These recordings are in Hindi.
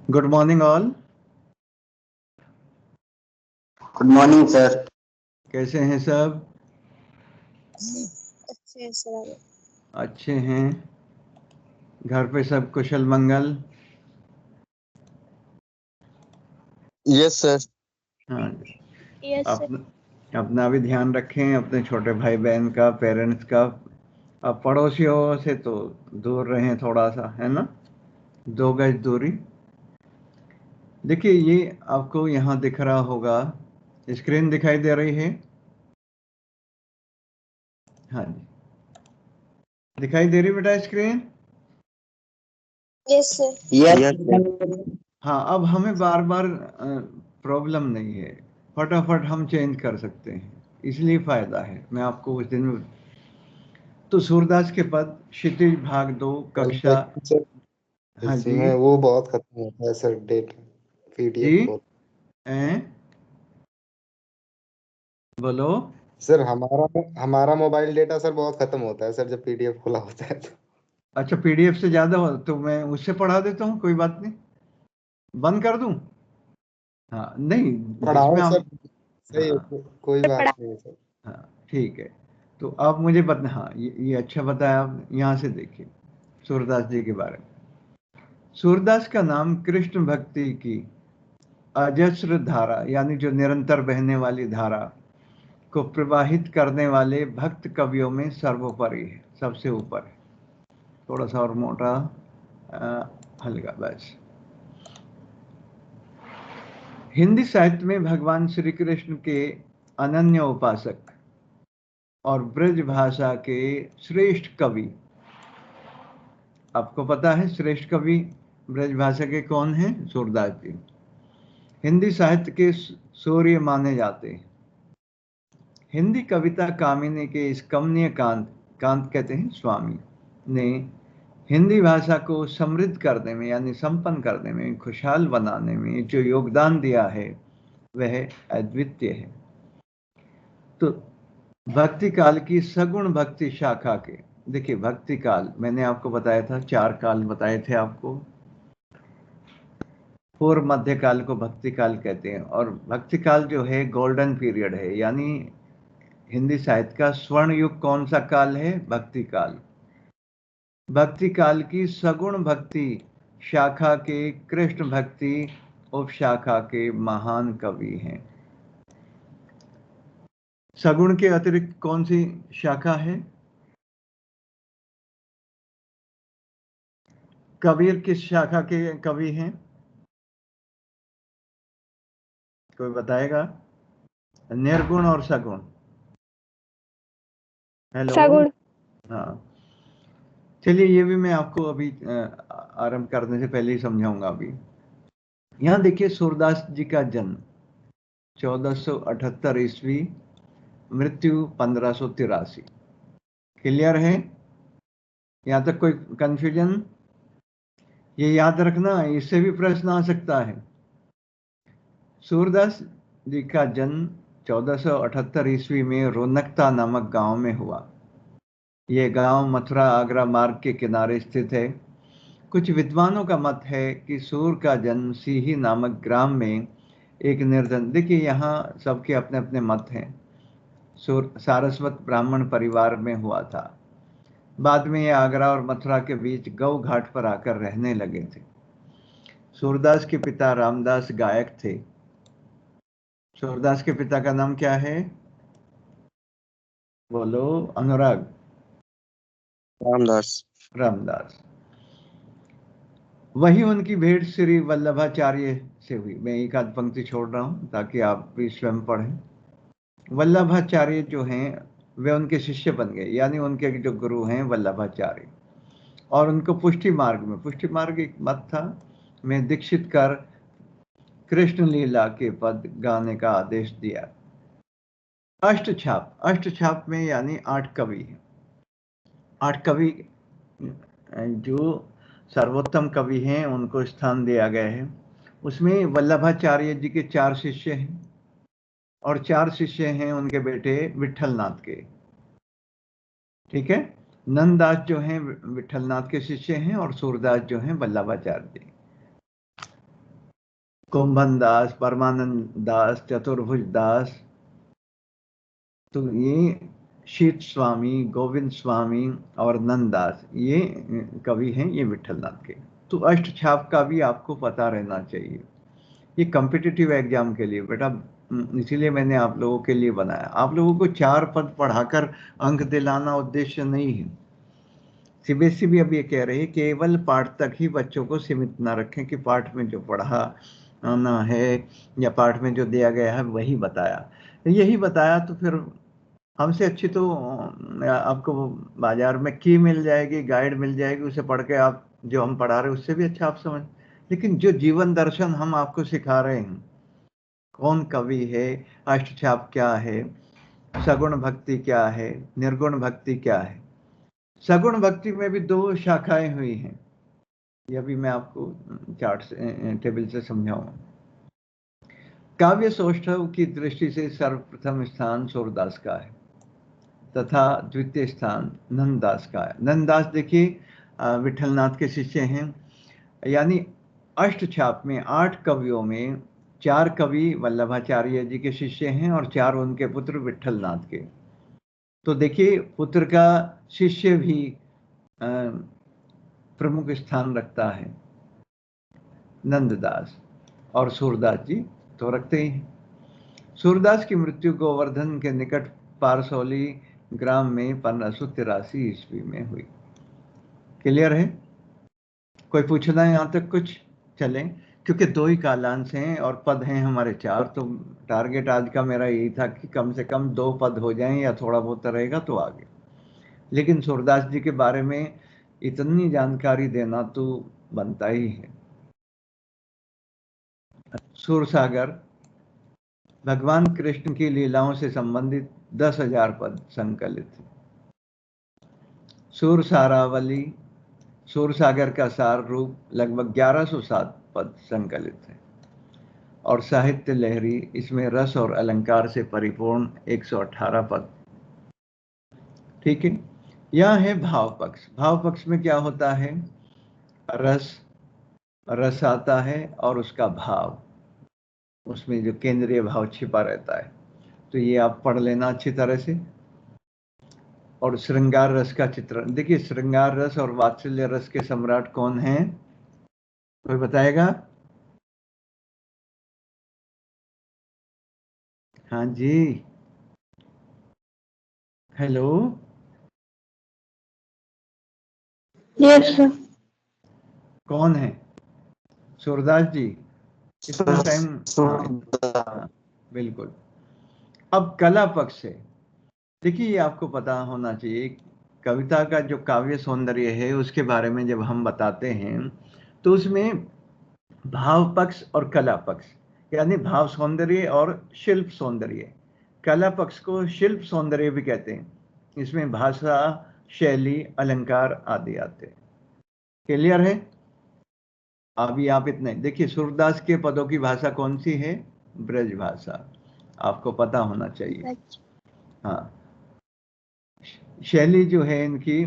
Good morning all. Good morning sir. कैसे हैं सब? अच्छे हैं सर। अच्छे हैं। घर पे सब कुशल मंगल? Yes sir. हाँ। Yes sir. अपना भी ध्यान रखें, अपने छोटे भाई बहन का, पेरेंट्स का। अब पड़ोसियों से तो दूर रहें थोड़ा सा, है ना? 2 गज दूरी। देखिए, ये आपको यहाँ दिख रहा होगा, स्क्रीन दिखाई दे रही है? हाँ जी, दिखाई दे रही बेटा स्क्रीन? Yes sir. यस। हाँ, अब हमें बार बार प्रॉब्लम नहीं है, फटाफट हम चेंज कर सकते हैं, इसलिए फायदा है। मैं आपको उस दिन तो सूरदास के पद, क्षितिज भाग 2 कक्षा। हाँ जी इसमें वो बहुत खत्म होता है सर, डेट जी, पीडीएफ खोल। बोलो सर हमारा मोबाइल डेटा सर बहुत खत्म होता है सर, जब पीडीएफ खुला होता है तो। अच्छा, पीडीएफ से ज्यादा हो तो मैं उससे पढ़ा देता हूँ, कोई बात नहीं, बंद कर दूं? हाँ नहीं, जिसमें पढ़ाओ हम, सर, सही है, हाँ कोई बात नहीं है सर। हाँ ठीक है। तो आप मुझे बता, हाँ ये अच्छा बताया आप। यहाँ से देखिए सूरदास जी के बारे में। सूरदास का नाम कृष्ण भक्ति की अजस्र धारा, यानी जो निरंतर बहने वाली धारा को प्रवाहित करने वाले भक्त कवियों में सर्वोपरि है, सबसे ऊपर है। थोड़ा सा और मोटा, हल्का बस। हिंदी साहित्य में भगवान श्री कृष्ण के अनन्य उपासक और ब्रज भाषा के श्रेष्ठ कवि, आपको पता है श्रेष्ठ कवि ब्रज भाषा के कौन हैं? सूरदास जी। हिंदी साहित्य के सूर्य माने जाते हैं। हिंदी कविता कामिनी के इस कमनीय कांत कहते हैं स्वामी ने हिंदी भाषा को समृद्ध करने में, यानी संपन्न करने में, खुशहाल बनाने में जो योगदान दिया है वह अद्वितीय है। तो भक्ति काल की सगुण भक्ति शाखा के, देखिए भक्ति काल मैंने आपको बताया था, 4 काल बताए थे आपको। पूर्व मध्य काल को भक्ति काल कहते हैं, और भक्ति काल जो है गोल्डन पीरियड है, यानी हिंदी साहित्य का स्वर्ण युग कौन सा काल है? भक्ति काल। भक्ति काल की सगुण भक्ति शाखा के कृष्ण भक्ति उपशाखा के महान कवि हैं। सगुण के अतिरिक्त कौन सी शाखा है? कबीर किस शाखा के कवि हैं? कोई बताएगा? निर्गुण और सगुण। हेलो। सगुण। हाँ, चलिए ये भी मैं आपको अभी आरंभ करने से पहले ही समझाऊंगा। अभी यहाँ देखिए, सूरदास जी का जन्म 1478 ईस्वी, मृत्यु 1583। क्लियर है? यहाँ तक कोई कंफ्यूजन? ये याद रखना, इससे भी प्रश्न आ सकता है। सूरदास जी का जन्म 1478 ईस्वी में रोनकता नामक गांव में हुआ। यह गांव मथुरा आगरा मार्ग के किनारे स्थित है। कुछ विद्वानों का मत है कि सूर का जन्म सीही नामक ग्राम में एक निर्धन, देखिए यहाँ सबके अपने अपने मत हैं, सूर सारस्वत ब्राह्मण परिवार में हुआ था। बाद में ये आगरा और मथुरा के बीच गौ घाट पर आकर रहने लगे थे। सूरदास के पिता रामदास गायक थे। सूरदास के पिता का नाम क्या है? बोलो अनुराग। रामदास। रामदास। वही उनकी भेंट श्री वल्लभाचार्य से हुई। मैं एक आध पंक्ति छोड़ रहा हूं ताकि आप भी स्वयं पढ़ें। वल्लभाचार्य जो हैं वे उनके शिष्य बन गए, यानी उनके जो गुरु हैं वल्लभाचार्य, और उनको पुष्टि मार्ग एक मत था में दीक्षित कर कृष्ण लीला के पद गाने का आदेश दिया। अष्टछाप में यानी 8 कवि हैं। 8 कवि जो सर्वोत्तम कवि हैं उनको स्थान दिया गया है। उसमें वल्लभाचार्य जी के 4 शिष्य हैं, और 4 शिष्य हैं उनके बेटे विठलनाथ के। ठीक है, नंददास जो हैं विठलनाथ के शिष्य हैं, और सूरदास जो हैं वल्लभाचार्य जी। कुंभन दास, परमानंद दास, चतुर्भुज दास, तो ये शीत स्वामी, गोविंद स्वामी और नंददास, ये कवि हैं, ये विठलनाथ के। तो अष्ट छाप का भी आपको पता रहना चाहिए। ये कॉम्पिटिटिव एग्जाम के लिए बेटा, इसीलिए मैंने आप लोगों के लिए बनाया। आप लोगों को 4 पद पढ़ाकर अंक दिलाना उद्देश्य नहीं है। सीबीएसई भी अब ये कह रही है केवल पाठ तक ही बच्चों को सीमित ना रखें कि पाठ में जो पढ़ा ना है या पाठ में जो दिया गया है वही बताया। यही बताया तो फिर हमसे अच्छी तो आपको बाजार में की मिल जाएगी, गाइड मिल जाएगी, उसे पढ़ के आप जो हम पढ़ा रहे हैं उससे भी अच्छा आप समझ। लेकिन जो जीवन दर्शन हम आपको सिखा रहे हैं, कौन कवि है, अष्टछाप क्या है, सगुण भक्ति क्या है, निर्गुण भक्ति क्या है। सगुण भक्ति में भी 2 शाखाएं हुई हैं, यह भी मैं आपको चार्ट से टेबल से समझाऊंगा। काव्य सौष्ठव की दृष्टि से सर्वप्रथम स्थान सूरदास का है तथा द्वितीय स्थान नंददास का है। नंददास देखिए विठलनाथ के शिष्य हैं, यानी अष्टछाप में 8 कवियों में 4 कवि वल्लभाचार्य जी के शिष्य हैं और 4 उनके पुत्र विठलनाथ के। तो देखिए पुत्र का शिष्य भी प्रमुख स्थान रखता है नंददास, और सूरदास जी तो रखते ही हैं। सूरदास की मृत्यु गोवर्धन के निकट पारसौली ग्राम में 1583 ईस्वी में हुई। क्लियर है? कोई पूछना है यहाँ तक कुछ? चलें, क्योंकि 2 ही कालांश हैं और पद हैं हमारे 4, तो टारगेट आज का मेरा यही था कि कम से कम 2 पद हो जाएं या थोड़ा बहुत रहेगा तो आगे। लेकिन सूरदास जी के बारे में इतनी जानकारी देना तो बनता ही है। सूरसागर भगवान कृष्ण की लीलाओं से संबंधित 10,000 पद संकलित हैं। सूरसारावली, सूरसागर का सार रूप लगभग 1107 पद संकलित है। और साहित्य लहरी, इसमें रस और अलंकार से परिपूर्ण 118 पद। ठीक है। यह है भाव पक्ष। भाव पक्ष में क्या होता है? रस आता है और उसका भाव, उसमें जो केंद्रीय भाव छिपा रहता है, तो ये आप पढ़ लेना अच्छी तरह से। और श्रृंगार रस का चित्रण देखिए, श्रृंगार रस और वात्सल्य रस के सम्राट कौन हैं? कोई बताएगा? हाँ जी, हेलो, यस सर। कौन है? सूरदास जी। इतना टाइम? हाँ, बिल्कुल। अब कला पक्ष है। देखिए, ये आपको पता होना चाहिए, कविता का जो काव्य सौंदर्य है उसके बारे में जब हम बताते हैं तो उसमें भाव पक्ष और कला पक्ष, यानी भाव सौंदर्य और शिल्प सौंदर्य। कला पक्ष को शिल्प सौंदर्य भी कहते हैं। इसमें भाषा, शैली, अलंकार आदि आते हैं। क्लियर है? अभी आप इतने देखिए, सूरदास के पदों की भाषा कौन सी है? ब्रज भाषा, आपको पता होना चाहिए। हाँ, शैली जो है इनकी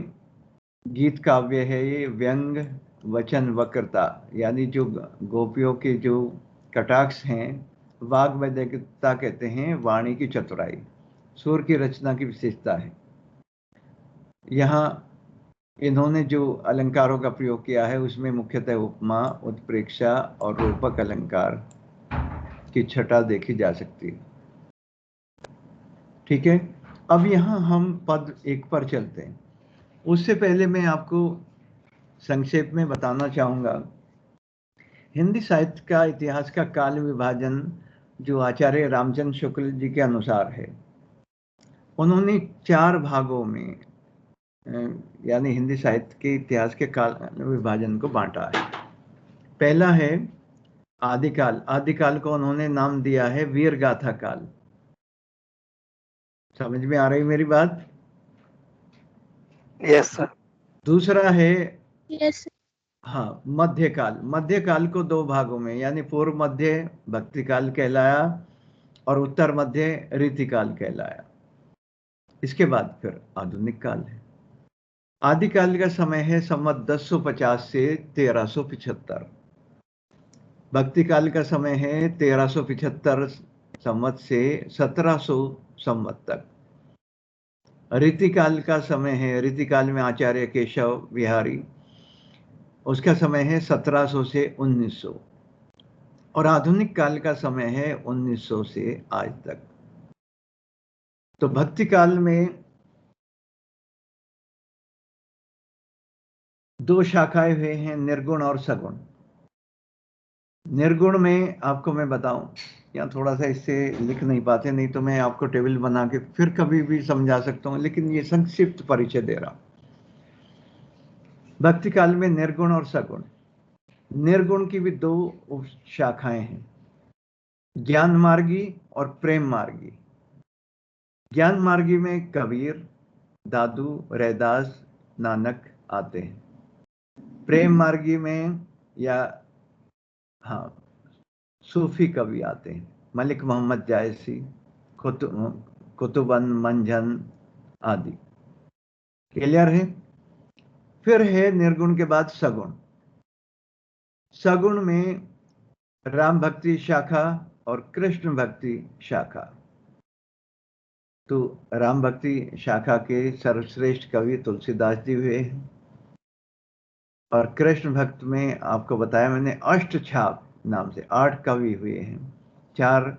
गीत काव्य है, ये व्यंग, वचन, वक्रता, यानी जो गोपियों के जो कटाक्ष हैं, वाग वैदिकता कहते हैं, वाणी की चतुराई, सुर की रचना की विशेषता है। यहाँ इन्होंने जो अलंकारों का प्रयोग किया है उसमें मुख्यतः उपमा, उत्प्रेक्षा और रूपक अलंकार की छटा देखी जा सकती है। ठीक है। अब यहाँ हम पद 1 पर चलते हैं। उससे पहले मैं आपको संक्षेप में बताना चाहूँगा, हिंदी साहित्य का इतिहास का काल विभाजन जो आचार्य रामचंद्र शुक्ल जी के अनुसार है, उन्होंने 4 भागों में यानी हिंदी साहित्य के इतिहास के काल विभाजन को बांटा है। पहला है आदिकाल। आदिकाल को उन्होंने नाम दिया है वीर गाथा काल। समझ में आ रही मेरी बात? Yes sir. दूसरा है यस हाँ मध्यकाल। मध्यकाल को 2 भागों में, यानी पूर्व मध्य भक्ति काल कहलाया और उत्तर मध्य रीतिकाल कहलाया। इसके बाद फिर आधुनिक काल है। आदिकाल का समय है संवत 1050 से 1375। भक्ति काल का समय है 1375 संवत से 1700 संवत तक। रीतिकाल का समय है, रीतिकाल में आचार्य केशव विहारी, उसका समय है 1700 से 1900। और आधुनिक काल का समय है 1900 से आज तक। तो भक्ति काल में दो शाखाएं हुए हैं, निर्गुण और सगुण। निर्गुण में आपको मैं बताऊं, या थोड़ा सा इससे लिख नहीं पाते, नहीं तो मैं आपको टेबल बना के फिर कभी भी समझा सकता हूं, लेकिन ये संक्षिप्त परिचय दे रहा हूं। भक्ति काल में निर्गुण और सगुण। निर्गुण की भी दो उप शाखाएं हैं, ज्ञान मार्गी और प्रेम मार्गी। ज्ञान मार्गी में कबीर, दादू, रैदास, नानक आते हैं। प्रेम मार्गी में या हाँ सूफी कवि आते हैं, मलिक मोहम्मद जायसी, कुतुबन मंझन आदि। क्लियर है? फिर है निर्गुण के बाद सगुण। सगुण में राम भक्ति शाखा और कृष्ण भक्ति शाखा। तो राम भक्ति शाखा के सर्वश्रेष्ठ कवि तुलसीदास जी हुए हैं, और कृष्ण भक्त में आपको बताया मैंने अष्टछाप नाम से 8 कवि हुए हैं। 4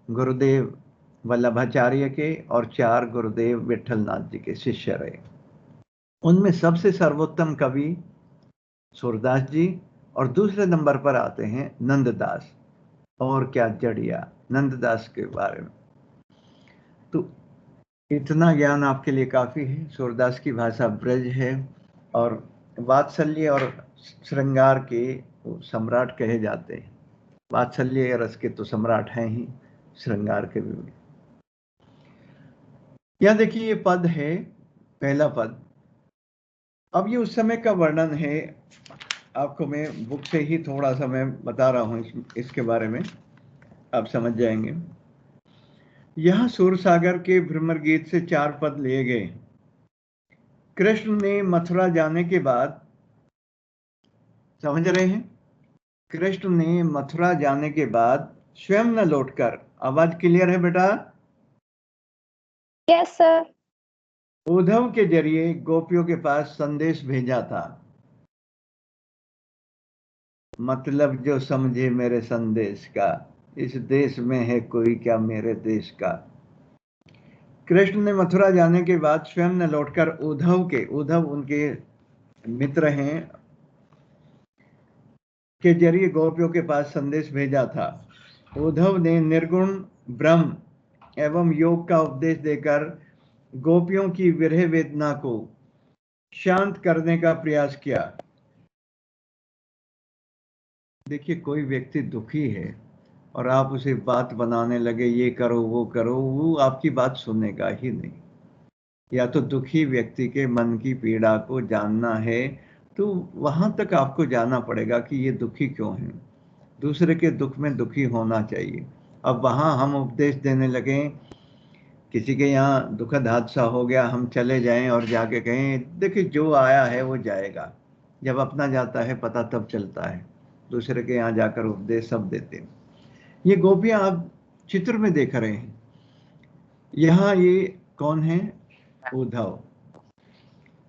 गुरुदेव वल्लभाचार्य के और 4 गुरुदेव विठलनाथ जी के शिष्य रहे। उनमें सबसे सर्वोत्तम कवि सूरदास जी, और दूसरे नंबर पर आते हैं नंददास। और क्या जड़िया नंददास के बारे में। तो इतना ज्ञान आपके लिए काफी है। सूरदास की भाषा ब्रज है, और वात्सल्य और श्रृंगार के सम्राट कहे जाते हैं। वात्सल्य रस के तो सम्राट हैं ही, श्रृंगार के भी। यहां देखिए ये पद है, पहला पद। अब ये उस समय का वर्णन है, आपको मैं बुक से ही थोड़ा सा मैं बता रहा हूं इसके बारे में, आप समझ जाएंगे। यहां सूरसागर के भ्रमर गीत से 4 पद लिए गए। कृष्ण ने मथुरा जाने के बाद, समझ रहे हैं, कृष्ण ने मथुरा जाने के बाद स्वयं न लौटकर, आवाज क्लियर है बेटा? Yes sir. उद्धव के जरिए गोपियों के पास संदेश भेजा था। मतलब जो समझे मेरे संदेश का, इस देश में है कोई क्या मेरे देश का। कृष्ण ने मथुरा जाने के बाद स्वयं न लौटकर उद्धव उनके मित्र हैं, के जरिए गोपियों के पास संदेश भेजा था। उद्धव ने निर्गुण ब्रह्म एवं योग का उपदेश देकर गोपियों की विरह वेदना को शांत करने का प्रयास किया। देखिए, कोई व्यक्ति दुखी है और आप उसे बात बनाने लगे, ये करो वो करो, वो आपकी बात सुनेगा ही नहीं। या तो दुखी व्यक्ति के मन की पीड़ा को जानना है तो वहां तक आपको जाना पड़ेगा कि ये दुखी क्यों है। दूसरे के दुख में दुखी होना चाहिए। अब वहां हम उपदेश देने लगे, किसी के यहाँ दुखद हादसा हो गया, हम चले जाएं और जाके कहें देखिए जो आया है वो जाएगा। जब अपना जाता है पता तब चलता है। दूसरे के यहाँ जाकर उपदेश सब देते हैं। ये गोपियां आप चित्र में देख रहे हैं। यहाँ ये कौन है? उद्धव।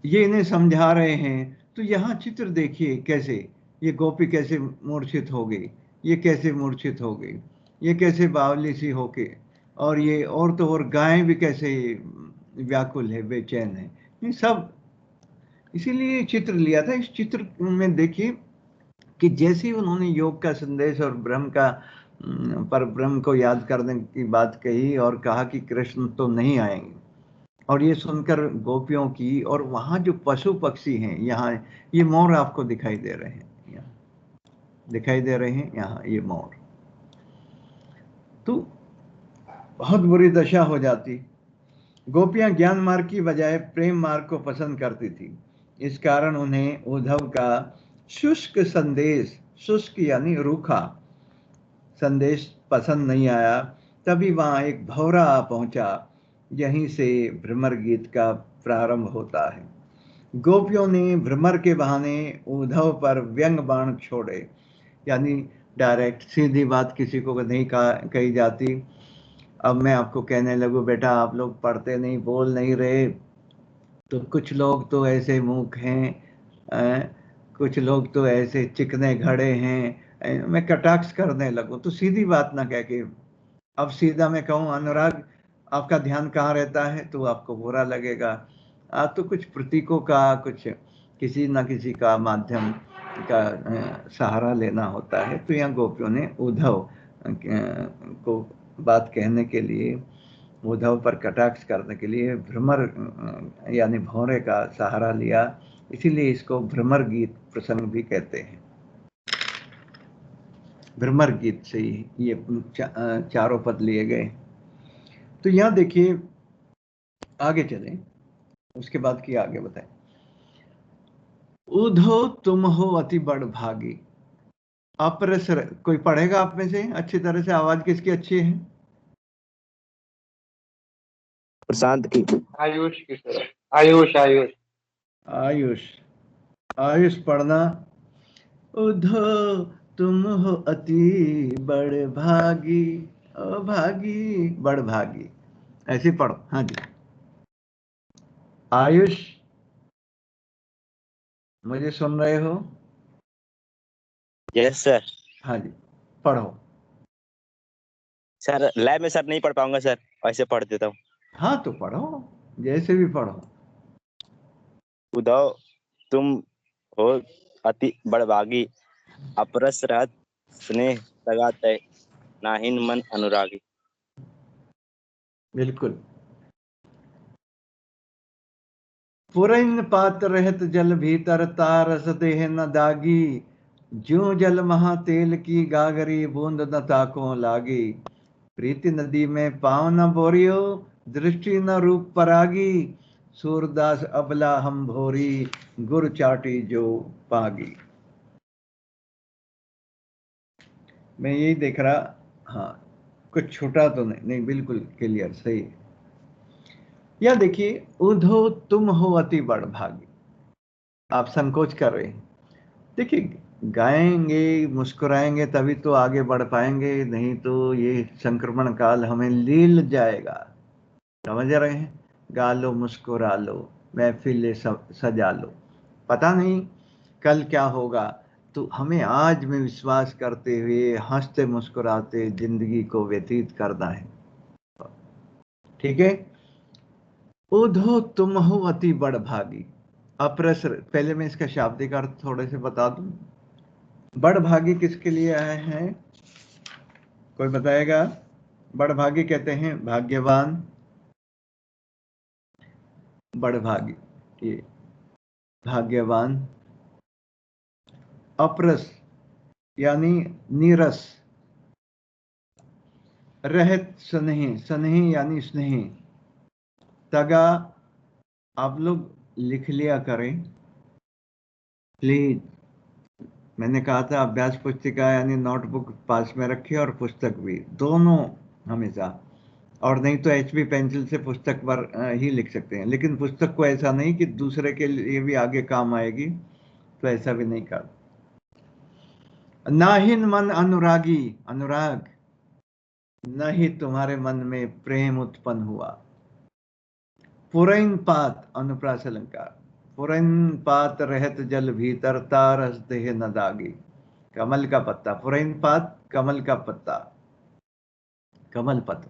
ये इन्हें समझा रहे हैं। तो यहाँ चित्र देखिए कैसे, ये गोपी कैसे मूर्छित हो गई, ये कैसे मूर्छित हो गई, ये कैसे बावली सी होके, और ये और तो और गाय भी कैसे व्याकुल है, बेचैन है। ये सब इसीलिए चित्र लिया था। इस चित्र में देखिए कि जैसे ही उन्होंने योग का संदेश और ब्रह्म का पर ब्रह्म को याद करने की बात कही और कहा कि कृष्ण तो नहीं आएंगे, और ये सुनकर गोपियों की, और वहां जो पशु पक्षी हैं, यहाँ ये मोर आपको दिखाई दे रहे हैं, यहाँ दिखाई दे रहे हैं, यहाँ ये मोर, तो बहुत बुरी दशा हो जाती। गोपियां ज्ञान मार्ग की बजाय प्रेम मार्ग को पसंद करती थी। इस कारण उन्हें उद्धव का शुष्क संदेश, शुष्क यानी रूखा संदेश पसंद नहीं आया। तभी वहां एक भौरा आ पहुंचा। यहीं से भ्रमर गीत का प्रारंभ होता है। गोपियों ने भ्रमर के बहाने उद्धव पर व्यंग बाण छोड़े। यानी डायरेक्ट सीधी बात किसी को नहीं कही जाती। अब मैं आपको कहने लगूं बेटा आप लोग पढ़ते नहीं, बोल नहीं रहे, तो कुछ लोग तो ऐसे मूर्ख हैं, कुछ लोग तो ऐसे चिकने घड़े हैं, मैं कटाक्ष करने लगूं तो सीधी बात ना कह के अब सीधा मैं कहूं अनुराग आपका ध्यान कहाँ रहता है तो आपको बुरा लगेगा। तो कुछ प्रतीकों का, कुछ किसी ना किसी का माध्यम का सहारा लेना होता है। तो यहाँ गोपियों ने उद्धव को बात कहने के लिए, उद्धव पर कटाक्ष करने के लिए भ्रमर यानी भौरे का सहारा लिया, इसीलिए इसको भ्रमर गीत प्रसंग भी कहते हैं। भ्रमर गीत से ही ये चारों पद लिए गए। तो यहां देखिए, आगे चलें, उसके बाद की आगे बताएं। उद्धव तुम हो अति बड़ भागी, अपरस कोई पढ़ेगा आप में से अच्छी तरह से? आवाज किसकी अच्छी है? प्रशांत की। आयुष की सर, आयुष आयुष आयुष, आयुष पढ़ना। उद्धव तुम हो अति बड़ भागी, भागी बड़ भागी, ऐसे पढ़ो। हाँ जी आयुष, मुझे सुन रहे हो? Yes sir. हाँ जी पढ़ो। सर लैब में सर नहीं पढ़ पाऊंगा सर, ऐसे पढ़ देता हूँ। हाँ तो पढ़ो, जैसे भी पढ़ो। उद्धव तुम हो अति बड़भागी, अपरस रहत स्नेह लगा तय, नाहिन मन अनुरागी। बिल्कुल। पुरैन पात रहत जल भीतर, तारस देह न दागी, ज्यों जल महा तेल की गागरी, बूंद न ताको लागी, प्रीति नदी में पाँव न बोरियो, दृष्टि न रूप परागी, सूरदास अबला हम भोरी, गुर चाटी जो पागी। मैं यही देख रहा, हाँ कुछ छूटा तो नहीं, बिल्कुल क्लियर सही। या देखिए, उद्धव तुम हो अति बड़ भागी, आप संकोच कर रहे हैं। देखिए गाएंगे मुस्कुराएंगे तभी तो आगे बढ़ पाएंगे, नहीं तो ये संक्रमण काल हमें लील जाएगा। समझ रहे हैं? गा लो मुस्कुरा लो, महफिल सजा लो, पता नहीं कल क्या होगा, तो हमें आज में विश्वास करते हुए हंसते मुस्कुराते जिंदगी को व्यतीत करना है। ठीक है। उद्धव तुम हो अति बड़ भागी, अपरस, पहले मैं इसका शाब्दिक अर्थ थोड़े से बता दूं। बड़ भागी किसके लिए आए हैं, कोई बताएगा? बड़ भागी कहते हैं भाग्यवान, बड़ भागी, ये भाग्यवान। अपरस यानी नीरस, रहत स्नेही, स्नेही यानी स्नेही। तगा, आप लोग लिख लिया करें प्लीज। मैंने कहा था अभ्यास पुस्तिका यानी नोटबुक पास में रखिए और पुस्तक भी, दोनों हमेशा। और नहीं तो HB पेंसिल से पुस्तक पर ही लिख सकते हैं, लेकिन पुस्तक को ऐसा नहीं कि दूसरे के लिए भी आगे काम आएगी, तो ऐसा भी नहीं कर। नाहिन मन अनुरागी, अनुराग नहीं तुम्हारे मन में प्रेम उत्पन्न हुआ। पुरैन पात, अनुप्रास अलंकार, पुरैन पात रहत जल भीतर, तारस देह न दागी, कमल का पत्ता, पुरैन पात कमल का पत्ता, कमल पत्र।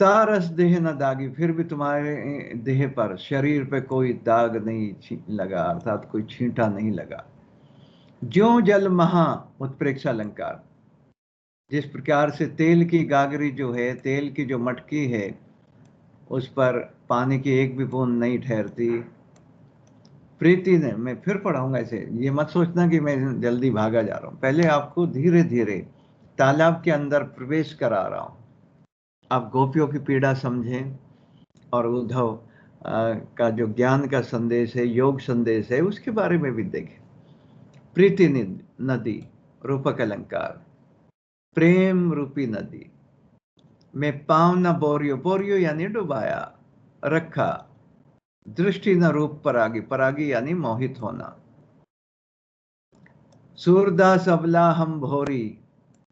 तारस देह न दागी, फिर भी तुम्हारे देह पर, शरीर पे कोई दाग नहीं लगा, अर्थात कोई छींटा नहीं लगा। ज्यों जल महा, उत्प्रेक्षा अलंकार, जिस प्रकार से तेल की गागरी जो है, तेल की जो मटकी है, उस पर पानी की एक भी बूंद नहीं ठहरती। प्रीति ने, मैं फिर पढ़ाऊंगा इसे, ये मत सोचना कि मैं जल्दी भागा जा रहा हूं, पहले आपको धीरे धीरे तालाब के अंदर प्रवेश करा रहा हूं, आप गोपियों की पीड़ा समझें और उद्धव का जो ज्ञान का संदेश है, योग संदेश है, उसके बारे में भी देखें। प्रीति नदी, रूपक अलंकार, प्रेम रूपी नदी में पाँव न बोरियो, बोरियो यानी डुबाया रखा, दृष्टि न रूप परागी, परागी यानी मोहित होना, सूरदास अबला हम भोरी,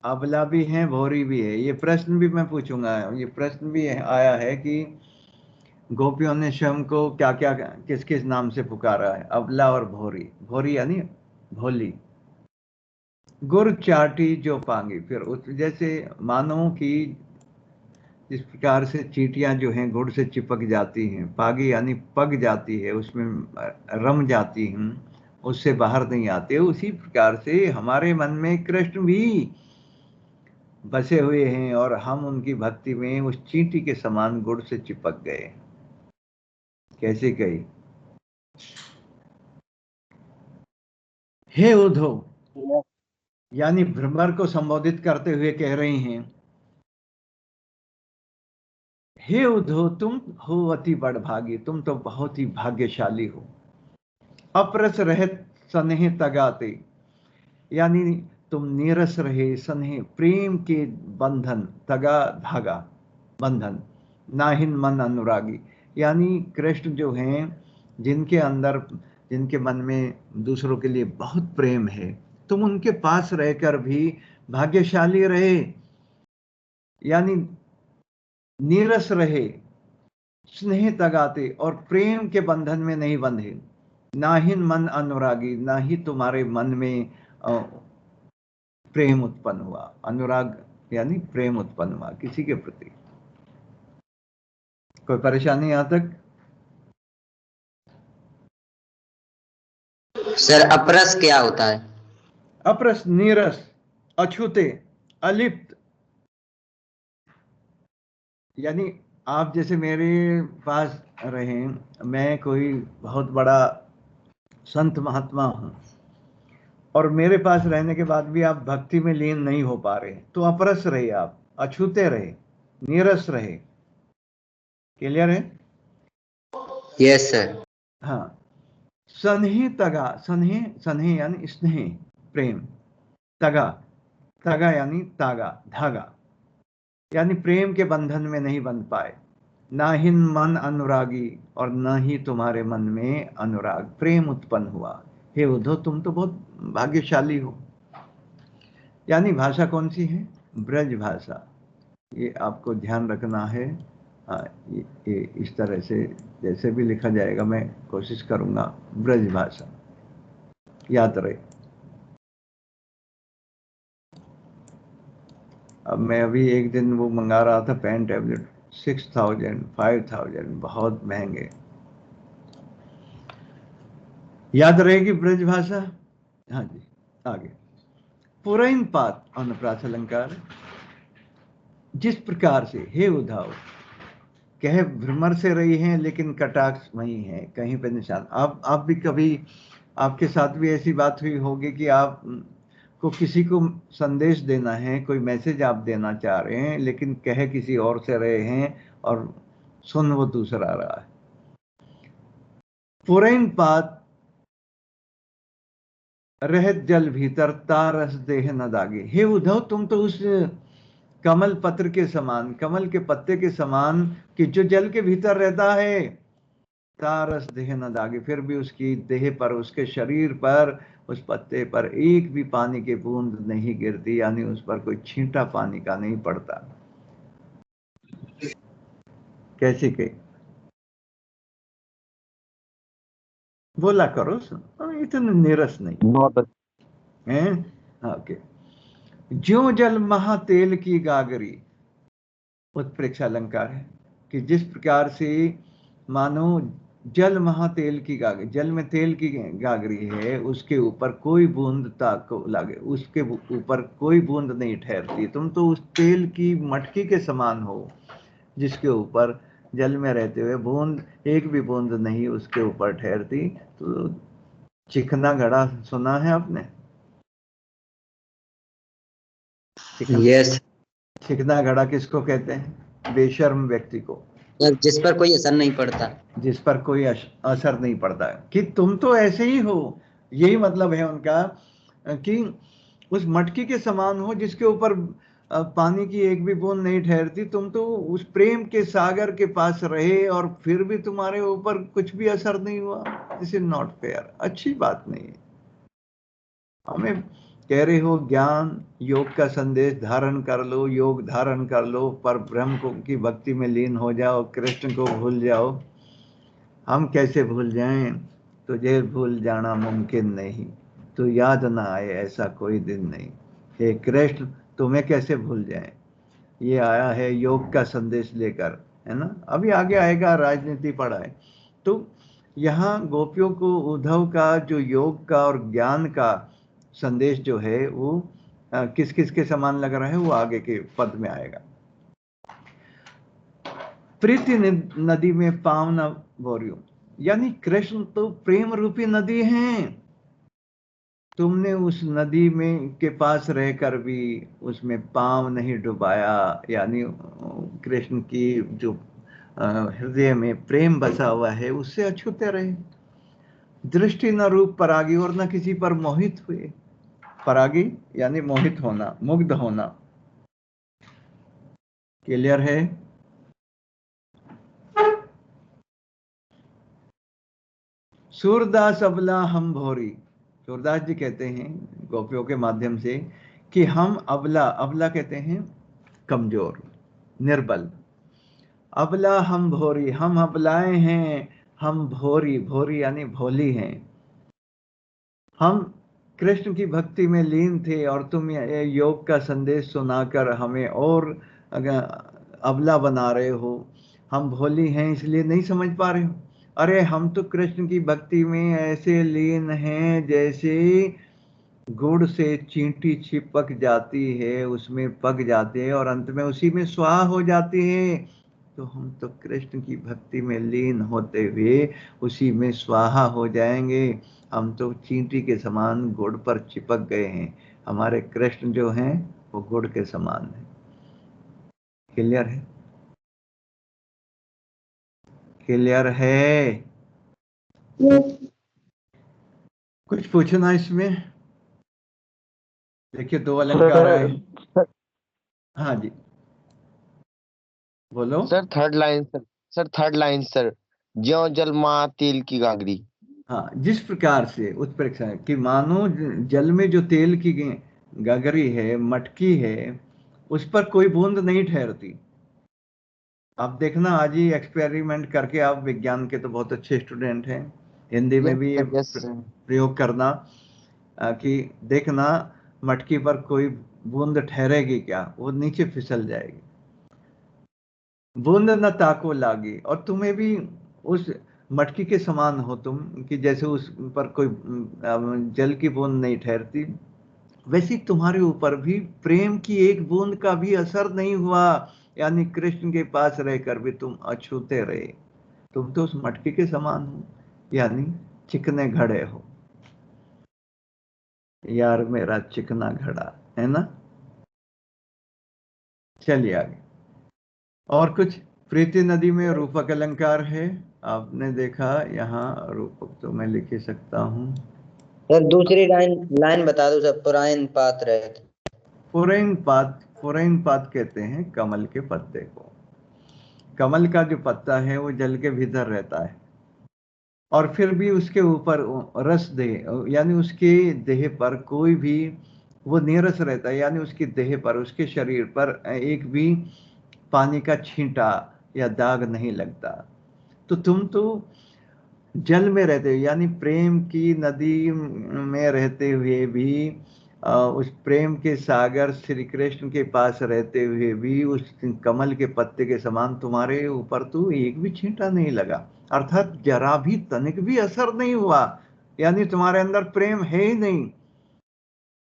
अबला भी हैं भोरी भी है। ये प्रश्न भी मैं पूछूंगा, ये प्रश्न भी आया है कि गोपियों ने स्वयं को क्या क्या किस किस नाम से पुकारा है, अबला और भोरी। भोरी यानी भोली। गुर चाटी जो पांगी, फिर उस जैसे मानव की जिस प्रकार से चींटियां जो हैं गुड़ से चिपक जाती हैं, पागी यानी पक जाती है, उसमें रम जाती हैं, उससे बाहर नहीं आते, उसी प्रकार से हमारे मन में कृष्ण भी बसे हुए हैं और हम उनकी भक्ति में उस चींटी के समान गुड़ से चिपक गए। कैसे कही? हे उद्धव, यानी भ्रमर को संबोधित करते हुए कह रही हैं, हे उद्धव तुम हो अति बड़भागी, तुम तो बहुत ही भाग्यशाली हो। अपरस रहित स्नेह तगाते, यानी तुम नीरस रहे स्नेह प्रेम के बंधन, तगा धागा बंधन, नाहिन मन अनुरागी, यानी कृष्ण जो हैं जिनके अंदर जिनके मन में दूसरों के लिए बहुत प्रेम है, तुम उनके पास रहकर भी भाग्यशाली रहे, यानी नीरस रहे, स्नेह तगाते और प्रेम के बंधन में नहीं बंधे, नाहिन मन अनुरागी, ना ही तुम्हारे मन में प्रेम उत्पन्न हुआ। अनुराग यानी प्रेम उत्पन्न हुआ किसी के प्रति। कोई परेशानी यहां तक? सर अपरस क्या होता है? अपरस नीरस, अछूते, अलिप्त, यानी आप जैसे मेरे पास रहे, मैं कोई बहुत बड़ा संत महात्मा हूं और मेरे पास रहने के बाद भी आप भक्ति में लीन नहीं हो पा रहे, तो अपरस रहे, आप अछूते रहे, नीरस रहे। क्लियर है? Yes sir. हाँ। स्नेह तगा, स्नेह स्नेह यानी स्नेह प्रेम, तगा तगा यानी तागा धागा, यानी प्रेम के बंधन में नहीं बंध पाए, ना ही मन अनुरागी, और न ही तुम्हारे मन में अनुराग प्रेम उत्पन्न हुआ। हे उद्धव तुम तो बहुत भाग्यशाली हो। यानी भाषा कौन सी है? ब्रज भाषा। ये आपको ध्यान रखना है। हाँ, ये इस तरह से जैसे भी लिखा जाएगा मैं कोशिश करूंगा, ब्रज भाषा याद रहे। अब मैं अभी एक दिन वो मंगा रहा था पेन टैबलेट, 6000 5000 बहुत महंगे। याद रहेगी ब्रज भाषा। हाँ जी, आगे पुरैन पात अनुप्रास अलंकार। जिस प्रकार से हे उद्धव, कह भ्रमर से रही हैं लेकिन कटाक्ष वही है, कहीं पे निशान। आप भी कभी आपके साथ भी ऐसी बात हुई होगी कि आप को किसी को संदेश देना है, कोई मैसेज आप देना चाह रहे हैं, लेकिन कह किसी और से रहे हैं और सुन वो दूसरा रहा है। पुरैन पात रहत जल भीतर, तारस देह न दागे। हे उद्धव तुम तो उस कमल पत्र के समान, कमल के पत्ते के समान कि जो जल के भीतर रहता है, तारस देह न दागे, फिर भी उसकी देह पर, उसके शरीर पर, उस पत्ते पर एक भी पानी की बूंद नहीं गिरती, यानी उस पर कोई छींटा पानी का नहीं पड़ता। कैसे के बोला करो, इतने नीरस नहीं है। ओके। ज्यो जल महातेल की गागरी, उत्प्रेक्षा अलंकार है कि जिस प्रकार से मानो जल महातेल की गागरी, जल में तेल की गागरी है, उसके ऊपर कोई बूंद ताक को लागे, उसके ऊपर कोई बूंद नहीं ठहरती। तुम तो उस तेल की मटकी के समान हो जिसके ऊपर जल में रहते हुए बूंद, एक भी बूंद नहीं उसके ऊपर ठहरती। तो चिकना घड़ा सुना है आपने? यस। चिकना घड़ा किसको कहते हैं? बेशर्म व्यक्ति को, जिस पर कोई असर नहीं पड़ता, जिस पर कोई असर नहीं पड़ता। कि तुम तो ऐसे ही हो, यही मतलब है उनका, कि उस मटकी के समान हो जिसके ऊपर पानी की एक भी बूंद नहीं ठहरती। तुम तो उस प्रेम के सागर के पास रहे और फिर भी तुम्हारे ऊपर कुछ भी असर नहीं हुआ। दिस इज नॉट फेयर, अच्छी बात नहीं है। हमें कह रहे हो ज्ञान योग का संदेश धारण कर लो, योग धारण कर लो, पर ब्रह्म को की भक्ति में लीन हो जाओ, कृष्ण को भूल जाओ। हम कैसे भूल जाएं? तुझे भूल जाना मुमकिन नहीं, तो याद ना आए ऐसा कोई दिन नहीं। हे कृष्ण तुम्हें कैसे भूल जाएं? ये आया है योग का संदेश लेकर, है ना। अभी आगे आएगा, राजनीति पढ़ा है। तो यहाँ गोपियों को उद्धव का जो योग का और ज्ञान का संदेश जो है वो किस किस के समान लग रहा है, वो आगे के पद में आएगा। प्रीति नदी में पाँव न भोरियो, यानी कृष्ण तो प्रेम रूपी नदी हैं। तुमने उस नदी में के पास रहकर भी उसमें पांव नहीं डुबाया, यानी कृष्ण की जो हृदय में प्रेम बसा हुआ है उससे अछूते रहे। दृष्टि न रूप परागी, और न किसी पर मोहित हुए। परागी यानी मोहित होना, मुग्ध होना। क्लियर है? सूरदास अबला हम भोरी, सूरदास जी कहते हैं गोपियों के माध्यम से कि हम अबला, अबला कहते हैं कमजोर, निर्बल। अबला हम भोरी, हम अबलाएं हैं, हम भोरी, भोरी यानी भोली हैं। हम कृष्ण की भक्ति में लीन थे और तुम ये योग का संदेश सुनाकर हमें और अबला बना रहे हो। हम भोली हैं इसलिए नहीं समझ पा रहे हो। अरे हम तो कृष्ण की भक्ति में ऐसे लीन हैं जैसे गुड़ से चींटी चिपक जाती है, उसमें पक जाती है और अंत में उसी में स्वाहा हो जाती है। तो हम तो कृष्ण की भक्ति में लीन होते हुए उसी में स्वाहा हो जाएंगे। हम तो चींटी के समान गुड़ पर चिपक गए हैं। हमारे कृष्ण जो हैं वो गुड़ के समान है। क्लियर है? क्लियर है? कुछ पूछना इसमें? देखिए दो अलंकार आए हैं। हाँ जी बोलो। Sir third line sir third line sir, ज्यों जल मां तेल की गागरी। हाँ, जिस प्रकार से उत्प्रेक्षा है कि मानो जल में जो तेल की गगरी है, मटकी है, उस पर कोई बूंद नहीं ठहरती। आप देखना आज ही एक्सपेरिमेंट करके, आप विज्ञान के तो बहुत अच्छे स्टूडेंट हैं, हिंदी में भी ये यस सर। प्रयोग करना कि देखना मटकी पर कोई बूंद ठहरेगी क्या, वो नीचे फिसल जाएगी। बूंद न ताको लागी, और तुम्हें भी उस मटकी के समान हो तुम, कि जैसे उस पर कोई जल की बूंद नहीं ठहरती, वैसे तुम्हारे ऊपर भी प्रेम की एक बूंद का भी असर नहीं हुआ। यानी कृष्ण के पास रहकर भी तुम अछूते रहे। तुम तो उस मटकी के समान हो, यानी चिकने घड़े हो। यार मेरा चिकना घड़ा, है ना। चलिए आगे। और कुछ? प्रीति नदी में रूपक अलंकार है, आपने देखा। यहाँ रूपक तो मैं लिख ही सकता हूँ। सर दूसरी लाइन लाइन बता दो सर, पुराइन पात्र है। पुरैन पात, पुरैन पात कहते हैं कमल के पत्ते को। कमल का जो पत्ता है वो जल के भीतर रहता है, और फिर भी उसके ऊपर रस देह, यानी उसके देह पर कोई भी वो नीरस रहता है, यानी उसकी देह पर, उसके शरीर पर एक भी पानी का छींटा या दाग नहीं लगता। तो तुम तो जल में रहते हो, यानी प्रेम की नदी में रहते हुए भी, उस प्रेम के सागर श्री कृष्ण के पास रहते हुए भी उस कमल के पत्ते के समान तुम्हारे ऊपर तो एक भी छींटा नहीं लगा, अर्थात जरा भी तनिक भी असर नहीं हुआ। यानी तुम्हारे अंदर प्रेम है ही नहीं।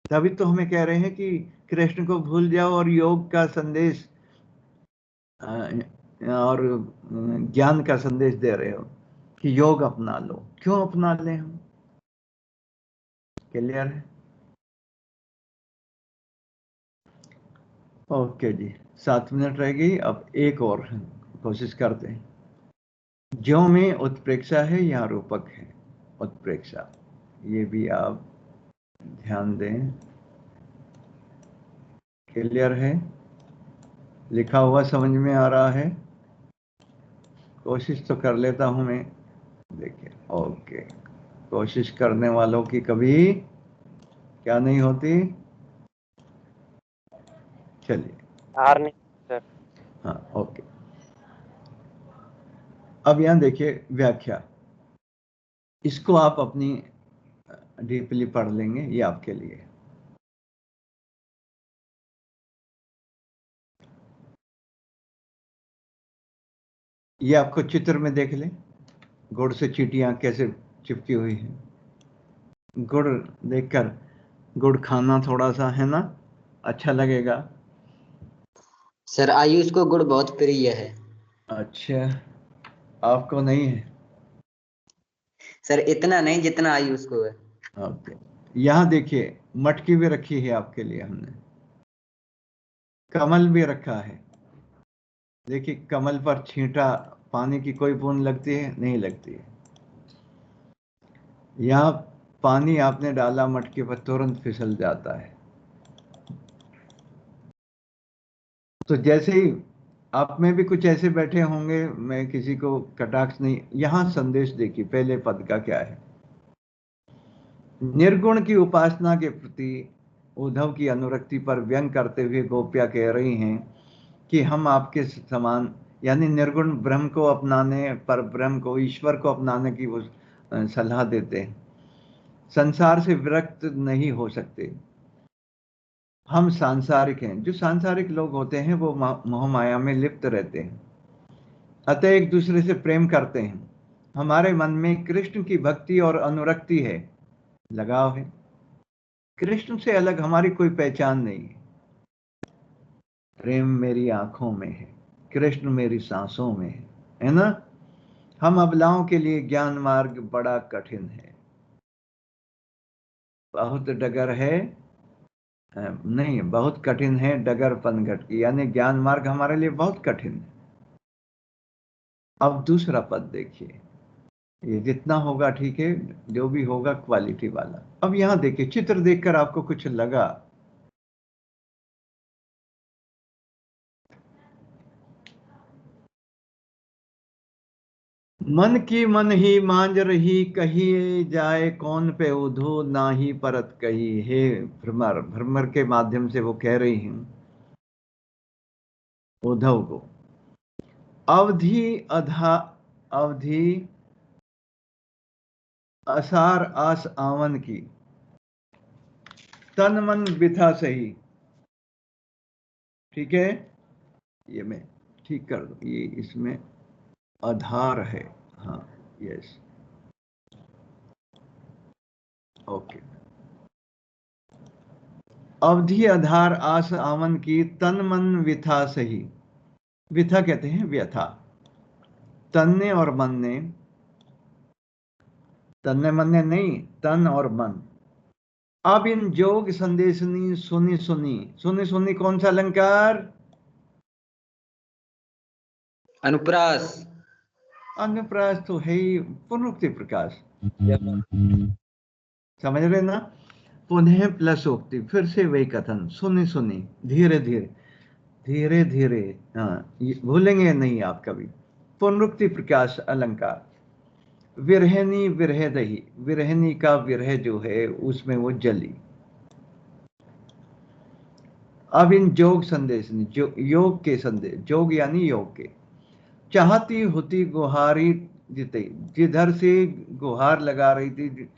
तभी तो हमें कह रहे हैं कि कृष्ण को भूल जाओ और योग का संदेश और ज्ञान का संदेश दे रहे हो कि योग अपना लो। क्यों अपना लें हम? क्लियर है? ओके जी, 7 मिनट रह गई, अब एक और कोशिश करते हैं। ज्यों में उत्प्रेक्षा है, यहाँ रूपक है उत्प्रेक्षा, ये भी आप ध्यान दें। क्लियर है? लिखा हुआ समझ में आ रहा है? कोशिश तो कर लेता हूं मैं। देखिए, ओके, कोशिश करने वालों की कभी क्या नहीं होती? चलिए, हार नहीं सर। हाँ ओके। अब यहां देखिए व्याख्या, इसको आप अपनी डीपली पढ़ लेंगे, ये आपके लिए। ये आपको चित्र में देख लें, गुड़ से चींटियां कैसे चिपकी हुई हैं। गुड़ देखकर गुड़ खाना थोड़ा सा है ना अच्छा लगेगा। सर आयुष को गुड़ बहुत प्रिय है। अच्छा, आपको नहीं है? सर इतना नहीं जितना आयुष को है। ओके, यहाँ देखिए मटकी भी रखी है आपके लिए हमने, कमल भी रखा है। देखिए कमल पर छींटा पानी की कोई बूंद लगती है? नहीं लगती है। यहाँ पानी आपने डाला मटकी पर, तुरंत फिसल जाता है। तो जैसे ही आप में भी कुछ ऐसे बैठे होंगे, मैं किसी को कटाक्ष नहीं, यहाँ संदेश देखिए पहले पद का क्या है। निर्गुण की उपासना के प्रति उद्धव की अनुरक्ति पर व्यंग करते हुए गोपियां कह रही हैं कि हम आपके समान, यानी निर्गुण ब्रह्म को अपनाने, पर ब्रह्म को, ईश्वर को अपनाने की वो सलाह देते हैं। संसार से विरक्त नहीं हो सकते, हम सांसारिक हैं। जो सांसारिक लोग होते हैं वो मोह माया में लिप्त रहते हैं, अतः एक दूसरे से प्रेम करते हैं। हमारे मन में कृष्ण की भक्ति और अनुरक्ति है, लगाव है। कृष्ण से अलग हमारी कोई पहचान नहीं है। प्रेम मेरी आंखों में है, कृष्ण मेरी सांसों में है ना? हम अबलाओं के लिए ज्ञान मार्ग बड़ा कठिन है, बहुत डगर है, नहीं बहुत कठिन है डगर पनघट की, यानी ज्ञान मार्ग हमारे लिए बहुत कठिन है। अब दूसरा पद देखिए, ये जितना होगा ठीक है, जो भी होगा क्वालिटी वाला। अब यहां देखिए, चित्र देखकर आपको कुछ लगा? मन की मन ही मांझ रही, कही जाए कौन पे उधो, ना ही परत कही। हे भ्रमर, भ्रमर के माध्यम से वो कह रही हैं उद्धव को, अवधि अधा अवधि असार आस आवन की, तन मन बिथा सही। ठीक है, ये मैं ठीक कर दूं, ये इसमें आधार है, हाँ यस ओके। अवधि आधार आस आवन की, तन मन विथा सही। विथा कहते हैं व्यथा, तन ने और मन ने, तन ने मन ने नहीं, तन और मन। अब इन जोग संदेशनी सुनी सुनी, सुनी सुनी कौन सा अलंकार? अनुप्रास। अनुप्रास तो है ही, पुनरुक्ति प्रकाश, समझ रहे ना? पुनः प्लस उक्ति, फिर से वही कथन, सुनी सुनी, धीरे धीरे, धीरे धीरे, हाँ ये भूलेंगे नहीं आप कभी। पुनरुक्ति प्रकाश अलंकार। विरहनी विरह दही, विरहनी का विरह जो है उसमें वो जली। अब इन जोग संदेश, जो योग के संदेश, जोग यानी योग के, चाहती होती गुहारी जिते, जिधर से गुहार लगा रही थी,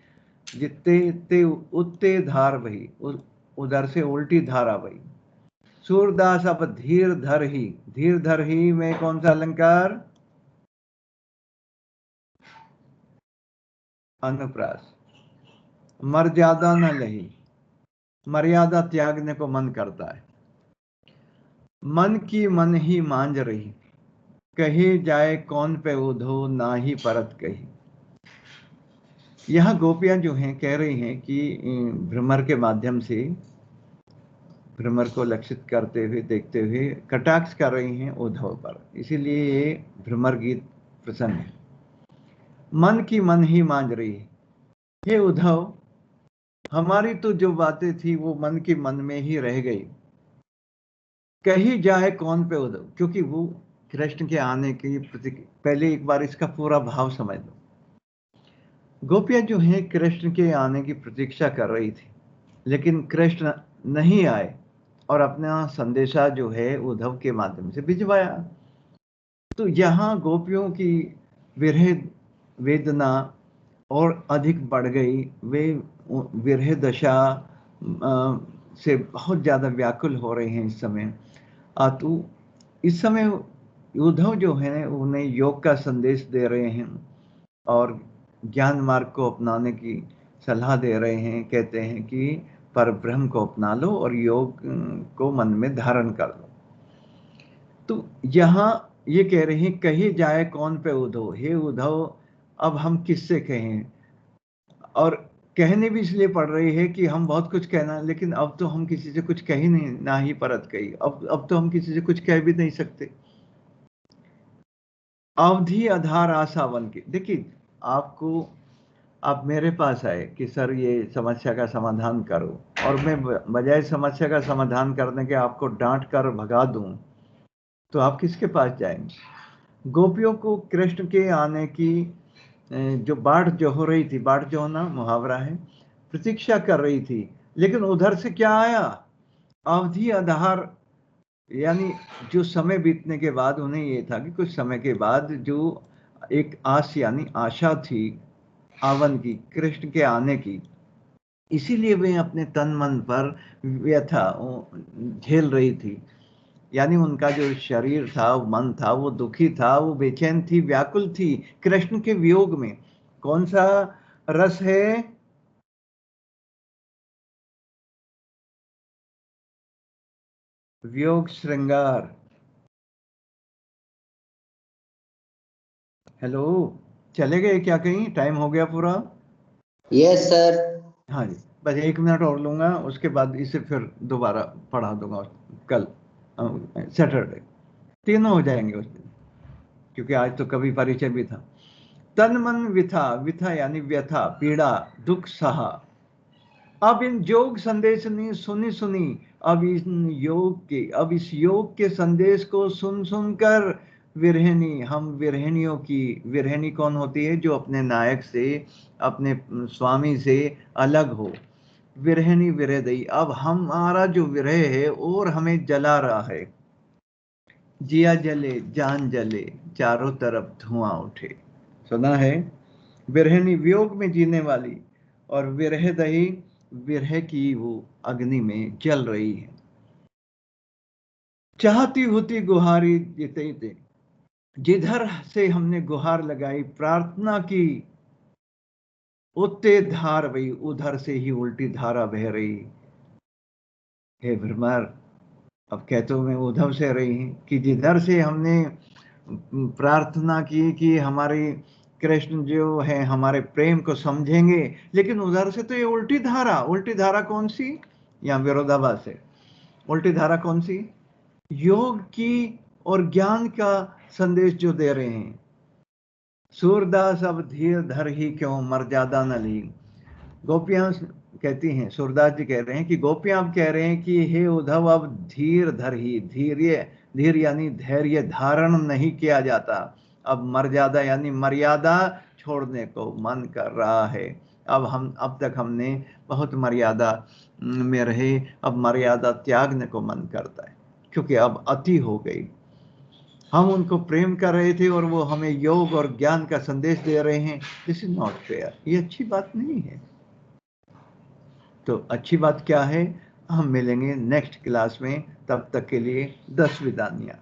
जितते ते उत्ते धार बही, उधर से उल्टी धारा बही। सूरदास अब धीर धर ही, धीर धर ही में कौन सा अलंकार? अनुप्रास। मर्यादा न लही, मर्यादा त्यागने को मन करता है। मन की मन ही मांझ रही, कही जाए कौन पे उधो, ना ही परत कही। यह गोपियां जो हैं कह रही हैं कि भ्रमर के माध्यम से, भ्रमर को लक्षित करते हुए, देखते हुए कटाक्ष कर रही हैं उद्धव पर, इसीलिए ये भ्रमर गीत प्रसंग है। मन की मन ही मांझ रही है, हे उद्धव हमारी तो जो बातें थी वो मन की मन में ही रह गई, कही जाए कौन पे उद्धव, क्योंकि वो कृष्ण के आने की पहले एक बार इसका पूरा भाव समझ लो। गोपियां जो हैं कृष्ण के आने की प्रतीक्षा कर रही थी, लेकिन कृष्ण नहीं आए और अपना संदेशा जो है उद्धव के माध्यम से भिजवाया। तो यहाँ गोपियों की विरह वेदना और अधिक बढ़ गई। वे विरह दशा से बहुत ज़्यादा व्याकुल हो रहे हैं इस समय। तो इस समय उद्धव जो है उन्हें योग का संदेश दे रहे हैं और ज्ञान मार्ग को अपनाने की सलाह दे रहे हैं। कहते हैं कि परब्रह्म को अपना लो और योग को मन में धारण कर लो। तो यहाँ ये कह रहे हैं, कही जाए कौन पे उद्धव, हे उद्धव अब हम किससे कहें। और कहने भी इसलिए पड़ रही है कि हम बहुत कुछ कहना, लेकिन अब तो हम किसी से कुछ कह ही नहीं, ना ही परत कही। अब तो हम किसी से कुछ कह भी नहीं सकते। अवधि आधार आसावन की, देखिए आपको, आप मेरे पास आए कि सर ये समस्या का समाधान करो, और मैं बजाय समस्या का समाधान करने के आपको डांट कर भगा दूं, तो आप किसके पास जाएंगे। गोपियों को कृष्ण के आने की जो बाट जो हो रही थी, बाट जो होना मुहावरा है, प्रतीक्षा कर रही थी, लेकिन उधर से क्या आया, अवधि आधार, यानी जो समय बीतने के बाद उन्हें ये था कि कुछ समय के बाद जो एक आस यानी आशा थी आवन की, कृष्ण के आने की, इसीलिए वे अपने तन मन पर व्यथा झेल रही थी। यानी उनका जो शरीर था, मन था, वो दुखी था, वो बेचैन थी, व्याकुल थी कृष्ण के वियोग में। कौन सा रस है, वियोग श्रृंगार। हेलो, चले गए क्या कहीं, टाइम हो गया पूरा। Yes sir. हाँ जी, बस 1 मिनट और लूंगा, उसके बाद इसे फिर दोबारा पढ़ा दूंगा कल सैटरडे, तीनों हो जाएंगे उस दिन, क्योंकि आज तो कभी परिचय भी था। तन मन विथा, विथा यानी व्यथा, पीड़ा, दुख सहा। अब इन योग संदेश ने सुनी सुनी, अब इस योग के संदेश को सुन सुनकर विरहिणी, हम विरहिणियों की, विरहिणी कौन होती है, जो अपने नायक से, अपने स्वामी से अलग हो, विरहिणी विरहदई। अब हमारा जो विरह है और हमें जला रहा है, जिया जले जान जले चारों तरफ धुआं उठे। सुना है, विरहिणी वियोग में जीने वाली, और विरहदई विरह की वो अग्नि में जल रही है। चाहती होती गुहारी जीते, जिधर से हमने गुहार लगाई, प्रार्थना की, उत्ते धार बही, उधर से ही उल्टी धारा बह रही। हे भ्रमर, अब कहते मैं उद्धव से रही कि जिधर से हमने प्रार्थना की कि हमारी कृष्ण जो है हमारे प्रेम को समझेंगे, लेकिन उधर से तो ये उल्टी धारा कौन सी, या विरोधाभास है। उल्टी धारा कौन सी, योग की और ज्ञान का संदेश जो दे रहे हैं। सूरदास अब धीर धर ही क्यों, मर्यादा न ली। गोपियां कहती हैं, सूरदास जी कह रहे हैं कि गोपियां अब कह रहे हैं कि हे उद्धव अब धीर धर ही, धीर यानी धैर्य धारण नहीं किया जाता, अब मर्यादा यानी मर्यादा छोड़ने को मन कर रहा है। अब तक हमने बहुत मर्यादा में रहे, अब मर्यादा त्यागने को मन करता है, क्योंकि अब अति हो गई। हम उनको प्रेम कर रहे थे और वो हमें योग और ज्ञान का संदेश दे रहे हैं। दिस इज नॉट फेयर, ये अच्छी बात नहीं है। तो अच्छी बात क्या है, हम मिलेंगे नेक्स्ट क्लास में, तब तक के लिए 10 विदानियां।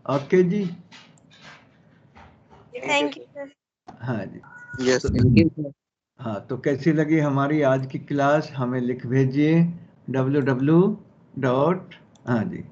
ओके जी, थैंक यू सर। हाँ जी, यस हाँ, तो कैसी लगी हमारी आज की क्लास, हमें लिख भेजिए www. हाँ जी